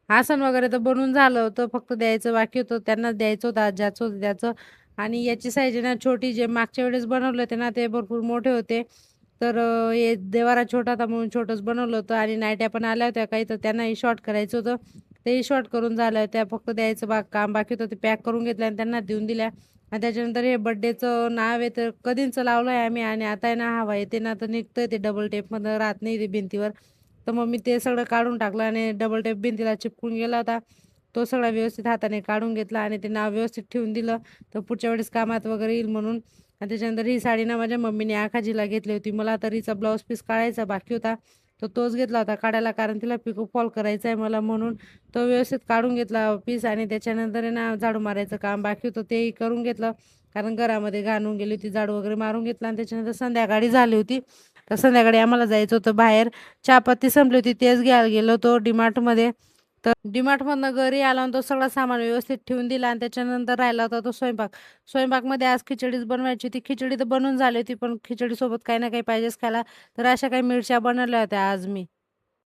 आसन वगैरे तर बनवून झालं होतं. फक्त द्यायचं बाकी होतं. त्यांना द्यायचं होतं. आज ज्याचं होतं त्याचं. आणि याची साईज आहे ना छोटी, जे मागच्या वेळेस बनवले होते ना ते भरपूर मोठे होते. तर हे देवारा छोटा होता म्हणून छोटंच बनवलं होतं. आणि नाईट्या पण आल्या होत्या काही, तर त्यांनाही शॉर्ट करायचं होतं. तेही शॉर्ट करून झालं. त्या फक्त द्यायचं काम बाकी होतं. ते पॅक करून घेतलं आणि त्यांना देऊन दिल्या. आणि त्याच्यानंतर हे बड्डेचं नाव आहे तर कधीचं लावलं आहे आम्ही. आणि आता आहे ना हवा येते ना तर निघतंय ते डबल टेपमधनं, राहत नाही ते भिंतीवर. तर मग मी ते सगळं काढून टाकलं आणि डबल टेप भिंतीला चिपकून गेला होता. तो सगळा व्यवस्थित हाताने काढून घेतला आणि ते नाव व्यवस्थित ठेवून दिलं. तर पुढच्या वेळेस कामात वगैरे येईल म्हणून. आणि त्याच्यानंतर ही साडी ना माझ्या मम्मीने आखाजीला घेतली होती. मला तर हिचा ब्लाऊज पीस काढायचा बाकी होता. तर तोच घेतला होता काढायला, कारण तिला पिको फॉल करायचा आहे मला म्हणून. तो व्यवस्थित काढून घेतला पीस. आणि त्याच्यानंतर आहे ना झाडू मारायचं काम बाकी होतं, तेही करून घेतलं. कारण घरामध्ये घाणून गेली होती, झाडू वगैरे मारून घेतला. आणि त्याच्यानंतर संध्याकाळी झाली होती. तर संध्याकाळी आम्हाला जायचं होतं बाहेर. चहापत्ती संपली होती, तेच घ्यायला गेलो होतो डीमार्टमध्ये. तर डीमार्टमधनं घरी आला आणि तो सगळा सामान व्यवस्थित ठेवून दिला. आणि त्याच्यानंतर राहिला होता तो स्वयंपाक. स्वयंपाकमध्ये आज खिचडीच बनवायची होती. खिचडी तर बनवून झाली होती, पण खिचडीसोबत काही ना काही पाहिजेच खायला. तर अशा काही मिरच्या बनवल्या होत्या आज मी.